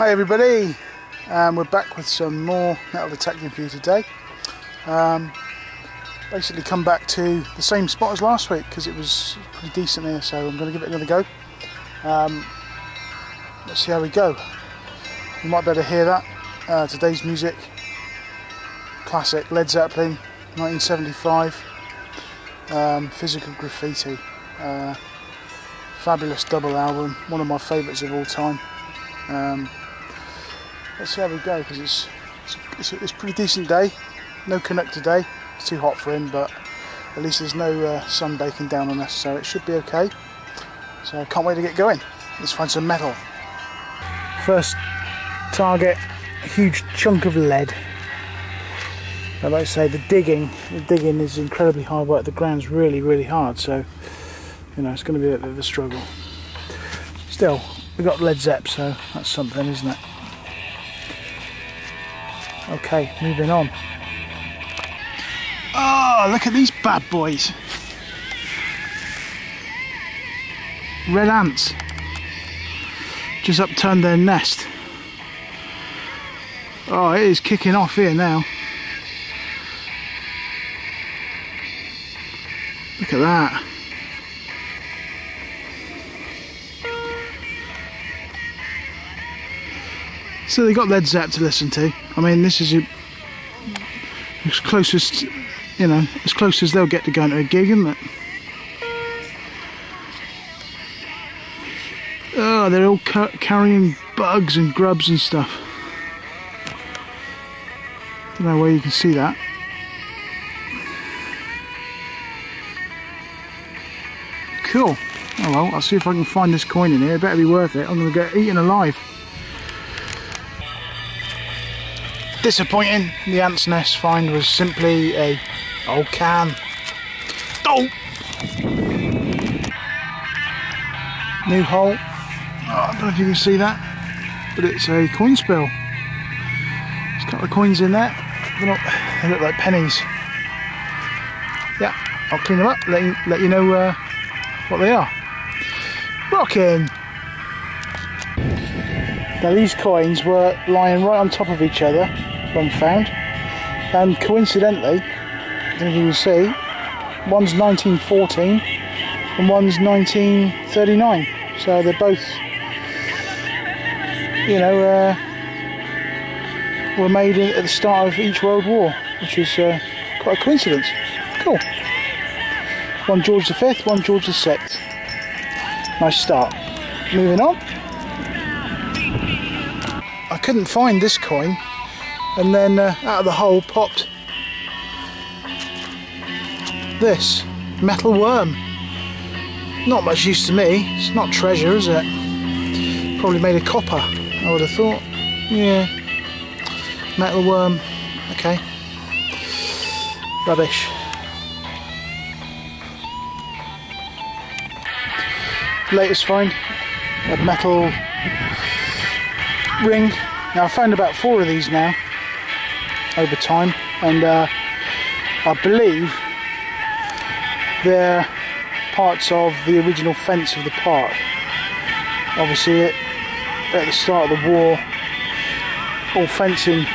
Hi everybody, we're back with some more metal detecting for you today. Basically come back to the same spot as last week because it was pretty decent here, so I'm going to give it another go. Let's see how we go. You might be able to hear that. Today's music, classic Led Zeppelin, 1975, Physical Graffiti. Fabulous double album, one of my favourites of all time. Let's see how we go, because it's a pretty decent day. No Canuck today, it's too hot for him, but at least there's no sun baking down on us, so it should be okay. So I can't wait to get going. Let's find some metal. First target, a huge chunk of lead. But like I say, the digging is incredibly hard work. The ground's really hard, so you know it's going to be a bit of a struggle. Still, we've got Led Zepp, so that's something, isn't it? Okay, moving on. Oh, look at these bad boys. Red ants. Just upturned their nest. Oh, it is kicking off here now. Look at that. So they got Led Zepp to listen to. I mean, this is as closest, you know, as close as they'll get to going to a gig, isn't it? Oh, they're all carrying bugs and grubs and stuff. Don't know where you can see that. Cool. Oh well, I'll see if I can find this coin in here. It better be worth it. I'm going to get eaten alive. Disappointing. The ant's nest find was simply a old can. Oh! New hole. Oh, I don't know if you can see that, but it's a coin spill. There's a couple of coins in there. They look like pennies. Yeah, I'll clean them up. Let you know what they are. Rocking! Now these coins were lying right on top of each other when found, and coincidentally, I don't know if you can see, one's 1914 and one's 1939, so they're both, you know, were made at the start of each World War, which is quite a coincidence. Cool. One George V, one George VI. Nice start. Moving on. I couldn't find this coin, and then out of the hole popped this metal worm. Not much use to me. It's not treasure, is it? Probably made of copper, I would have thought. Yeah. Metal worm. Okay. Rubbish. Latest find, a metal ring. Now I've found about 4 of these now over time, and I believe they're parts of the original fence of the park. Obviously at the start of the war all fencing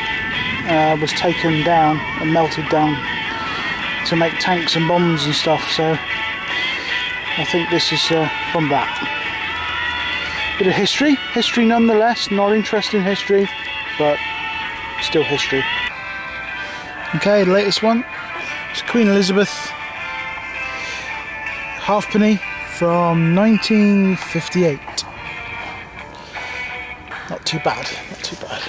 was taken down and melted down to make tanks and bombs and stuff, so I think this is from that. Bit of history nonetheless, not interesting history, but still history. Okay, the latest one, it's Queen Elizabeth halfpenny from 1958. Not too bad, not too bad.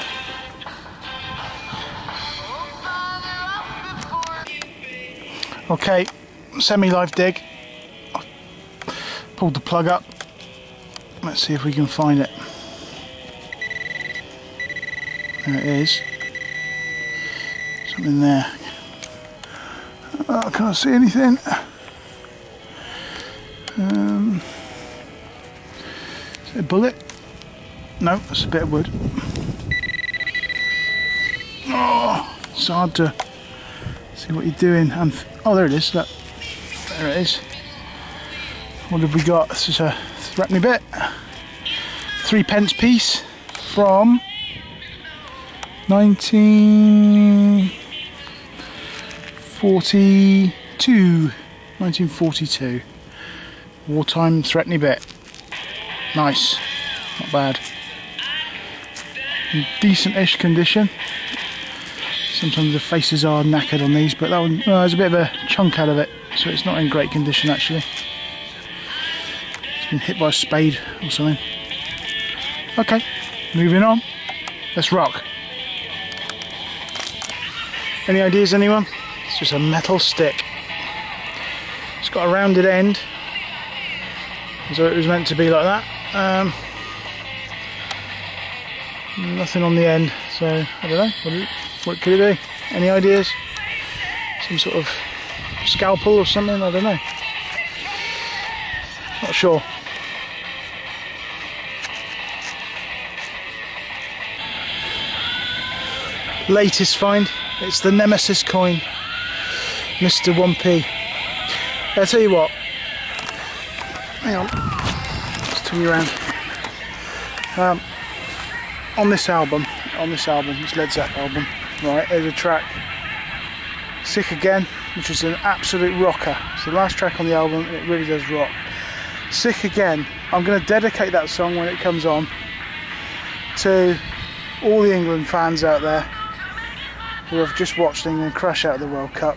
Okay, semi-live dig. Pulled the plug up. Let's see if we can find it. There it is. Something there. Oh, I can't see anything. Is it a bullet? No, it's a bit of wood. Oh, it's hard to see what you're doing. Oh, there it is. Look. There it is. What have we got? This is a threepenny bit. 3 pence piece from 1942. Wartime threatening bit. Nice, not bad. In decent-ish condition. Sometimes the faces are knackered on these, but that one, there's a bit of a chunk out of it, so it's not in great condition actually. It's been hit by a spade or something. Okay, moving on. Let's rock. Any ideas, anyone? It's just a metal stick. It's got a rounded end, so it was meant to be like that. Nothing on the end, so I don't know. What could it be? Any ideas? Some sort of scalpel or something? I don't know. Not sure. Latest find. It's the Nemesis coin, Mr. 1p. I'll tell you what. Hang on. Let's turn you around. On this album, this Led Zeppelin album, right, there's a track, Sick Again, which is an absolute rocker. It's the last track on the album and it really does rock. Sick Again, I'm going to dedicate that song when it comes on to all the England fans out there who have just watched England crash out of the World Cup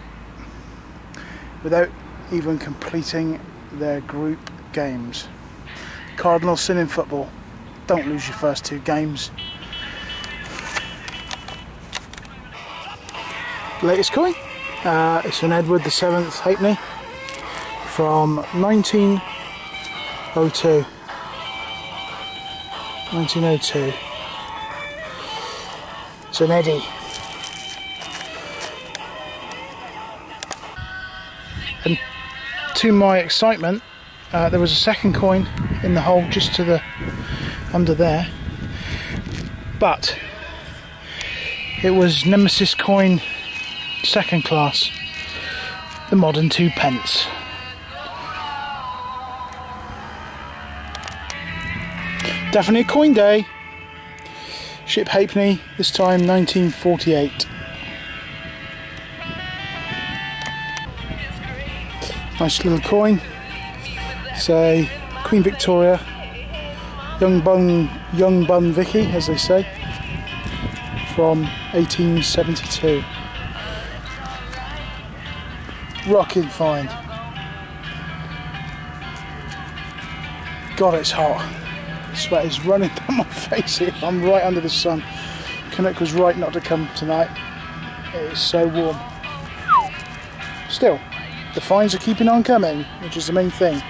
without even completing their group games. Cardinal sin in football. Don't lose your first 2 games. Latest coin. It's an Edward VII halfpenny from 1902. 1902. It's an Eddie. And to my excitement, there was a second coin in the hole just to the under there, but it was Nemesis coin second class, the modern 2p. Definitely a coin day. Ship halfpenny, this time 1948. Nice little coin. Say Queen Victoria, young bun Vicky, as they say, from 1872. Rocking find. God, it's hot. Sweat is running down my face here. I'm right under the sun. Canuck was right not to come tonight. It is so warm. Still, the finds are keeping on coming, which is the main thing.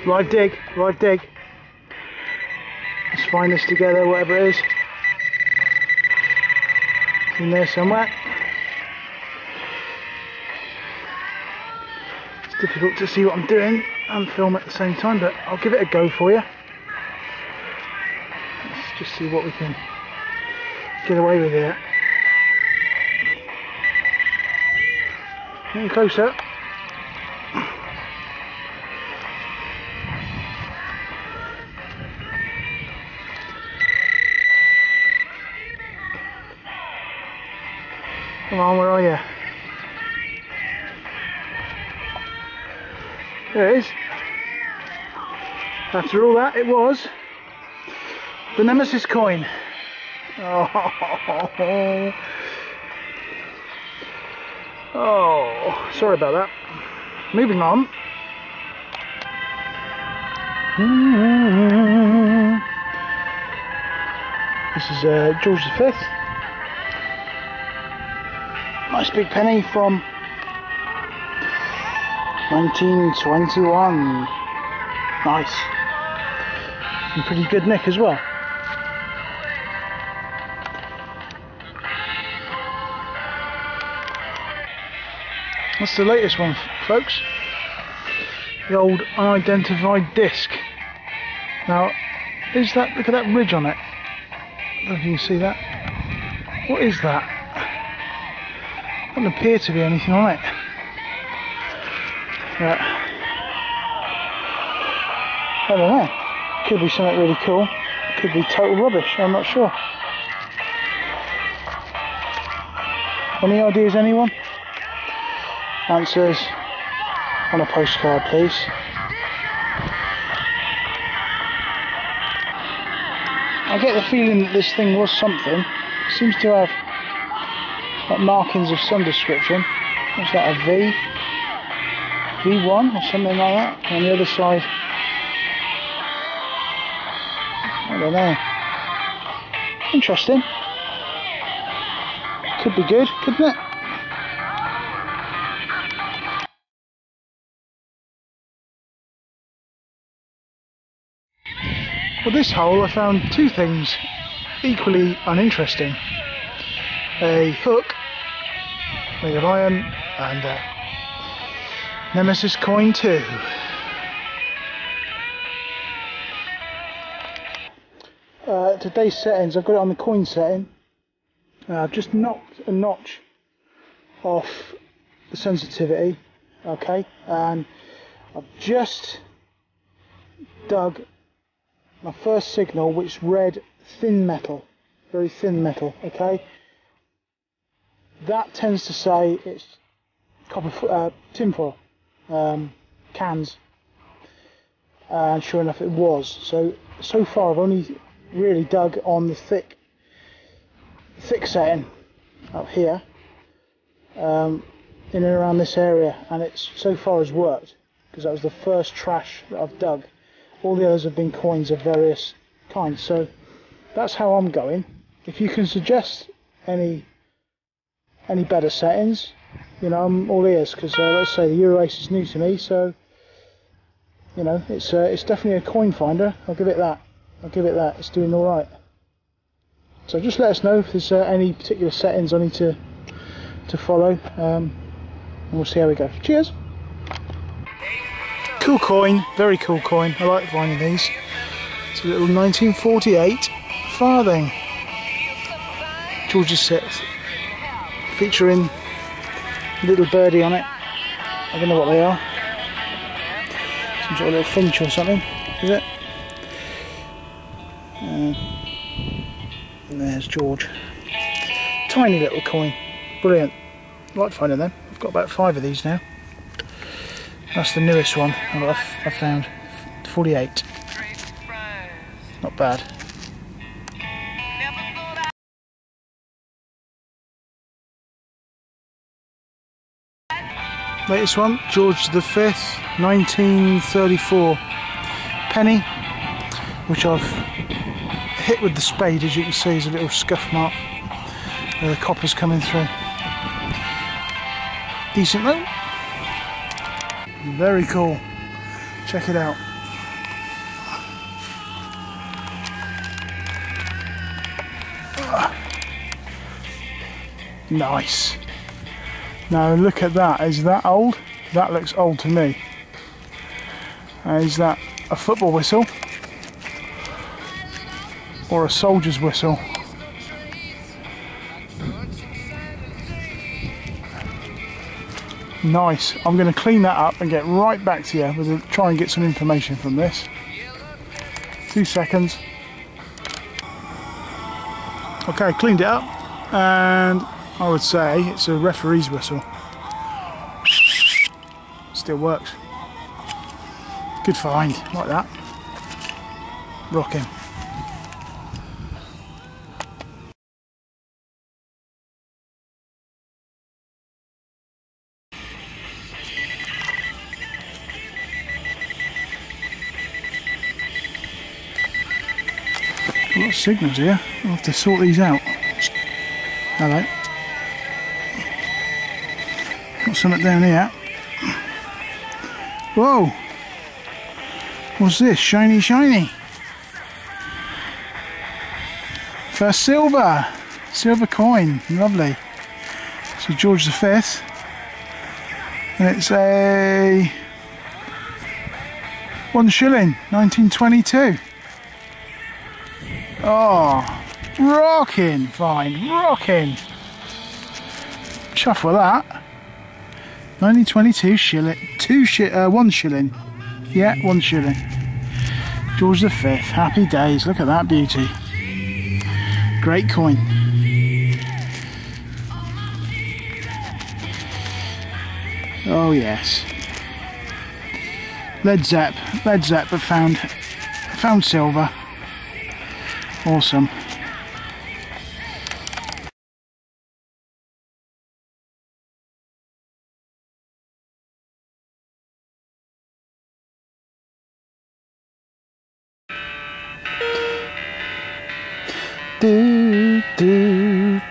Live dig, live dig. Let's find this together, whatever it is. It's in there somewhere. It's difficult to see what I'm doing and film at the same time, but I'll give it a go for you. Let's just see what we can get away with here. Getting closer. Come on, where are you? There it is. After all that, it was the Nemesis coin. Oh, sorry about that. Moving on. This is George V. Nice big penny from 1921. Nice. In pretty good nick as well. That's the latest one, folks. The old unidentified disc. Now, is that, look at that ridge on it. I don't know if you can see that. What is that? Doesn't appear to be anything on it. I don't know. Could be something really cool. Could be total rubbish. I'm not sure. Any ideas, anyone? Answers on a postcard, please. I get the feeling that this thing was something. It seems to have like markings of some description. What's that, a V? V1 or something like that? On the other side, I don't know. Interesting. Could be good, couldn't it? Well, this hole I found two things equally uninteresting. A hook made of iron and a Nemesis coin too. Today's settings, I've got it on the coin setting. I've just knocked a notch off the sensitivity, okay, and I've just dug my first signal, which read thin metal, very thin metal, okay. That tends to say it's copper tinfoil cans, and sure enough it was. So far I've only really dug on the thick setting up here, in and around this area, and it's so far has worked because that was the first trash that I've dug. All the others have been coins of various kinds, so that's how I'm going. If you can suggest any better settings, you know, I'm all ears, because let's say the Euro-Ace is new to me, so you know, it's definitely a coin finder. I'll give it that. It's doing all right. So just let us know if there's any particular settings I need to follow, and we'll see how we go. Cheers. Cool coin, very cool coin. I like finding these. It's a little 1948 farthing. George's set, featuring a little birdie on it. I don't know what they are. Some sort of little finch or something, is it? And there's George. Tiny little coin. Brilliant. I like finding them. I've got about 5 of these now. That's the newest one I've found. 48. Not bad. Latest one, George V, 1934 penny, which I've hit with the spade. As you can see, there's a little scuff mark where the copper's coming through. Decent though. Very cool. Check it out. Nice. Now look at that. Is that old? That looks old to me. Is that a football whistle or a soldier's whistle? Nice. I'm going to clean that up and get right back to you with try and get some information from this. 2 seconds. Okay, cleaned it up, and I would say it's a referee's whistle. Still works. Good find, like that. Rocking. A lot of signals here. I'll have to sort these out. Hello. Got something down here. Whoa! What's this? Shiny, shiny. First silver. Silver coin. Lovely. So George V. And it's a 1 shilling, 1922. Oh, rocking fine, rocking. Chuff with that. 1922 shilling, 1 shilling. Yeah, 1 shilling. George V, happy days. Look at that beauty. Great coin. Oh yes. Led Zepp have found silver. Awesome.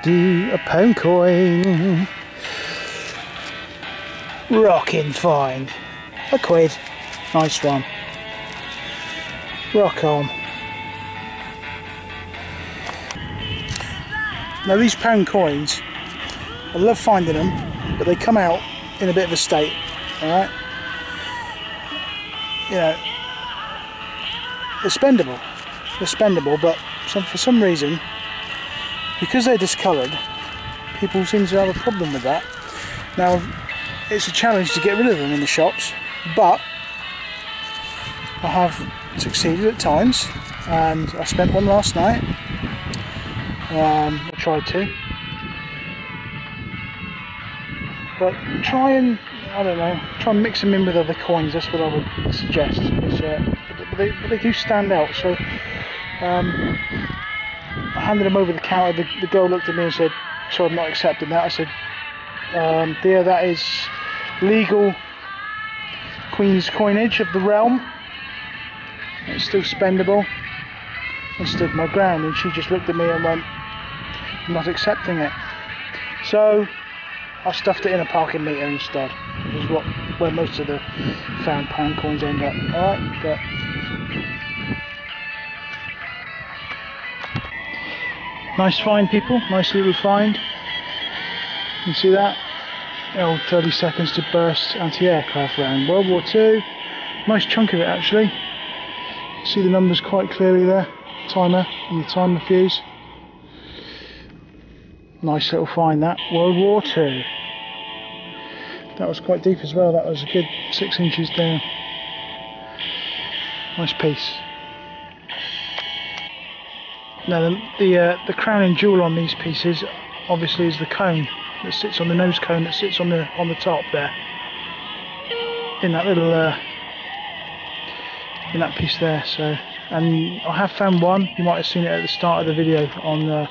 A pound coin. Rocking find. A quid. Nice one. Rock on. Now these pound coins, I love finding them, but they come out in a bit of a state. Alright? You know, they're spendable. They're spendable, but for some reason, because they're discoloured, people seem to have a problem with that. Now, it's a challenge to get rid of them in the shops, but I have succeeded at times, and I spent one last night. I tried to, but try and, I don't know, try and mix them in with other coins. That's what I would suggest. But they do stand out. So I handed them over the counter. The girl looked at me and said, "So I'm not accepting that." I said, "Dear, that is legal Queen's coinage of the realm. It's still spendable." I stood my ground, and she just looked at me and went, "I'm not accepting it." So I stuffed it in a parking meter instead, which is where most of the found pound coins end up. Alright, but nice find, people. Nice little find. You can see that? Oh, 30 seconds to burst anti-aircraft round. World War II. Nice chunk of it, actually. See the numbers quite clearly there. Timer and the timer fuse. Nice little find, that. World War II. That was quite deep as well. That was a good 6 inches down. Nice piece. Now the crowning jewel on these pieces obviously is the cone that sits on the nose cone that sits on the top there. In that little in that piece there. So, and I have found one. You might have seen it at the start of the video on the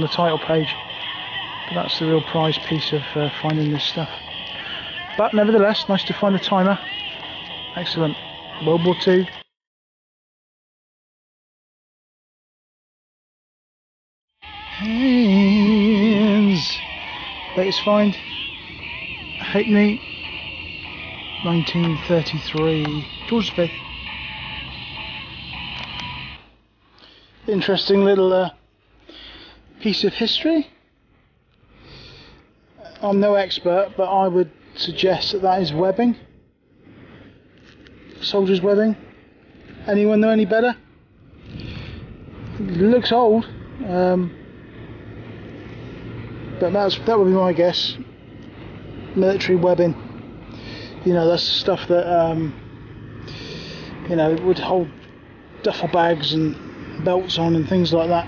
title page. But that's the real prize piece of finding this stuff. But nevertheless, nice to find the timer. Excellent. World War II. Hands. Latest find. Hackney. 1933. George V. Interesting little piece of history. I'm no expert, but I would suggest that is webbing. Soldier's webbing. Anyone know any better? It looks old, but that would be my guess. Military webbing. You know, that's the stuff that you know, would hold duffel bags and belts on and things like that.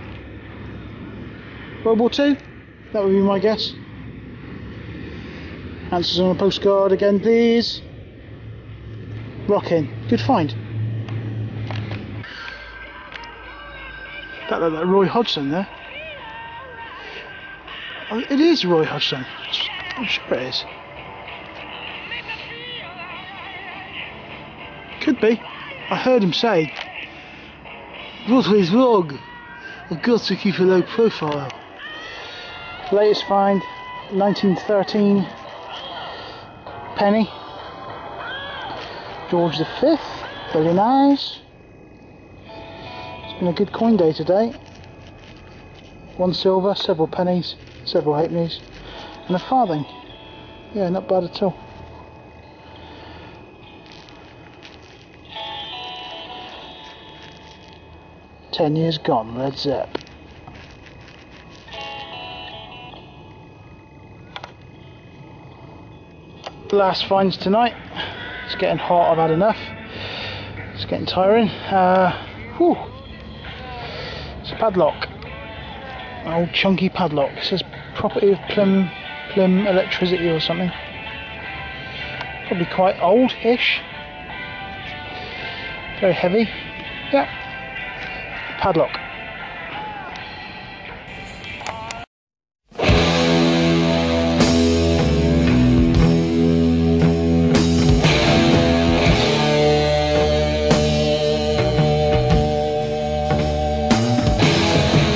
World War II? That would be my guess. Answers on a postcard again, please. Rockin'. Good find. That looked like Roy Hodgson there. Oh, it is Roy Hodgson. I'm sure it is. Could be. I heard him say, "What is wrong? I've got to keep a low profile." Latest find, 1913 penny. George V, very nice. It's been a good coin day today. 1 silver, several pennies, several halfpennies, and a farthing. Yeah, not bad at all. "10 years gone, Led Zepp." Last finds tonight. It's getting hot, I've had enough. It's getting tiring. Whew. It's a padlock. An old chunky padlock. It says property of Plym Electricity or something. Probably quite old-ish. Very heavy. Yeah. Padlock.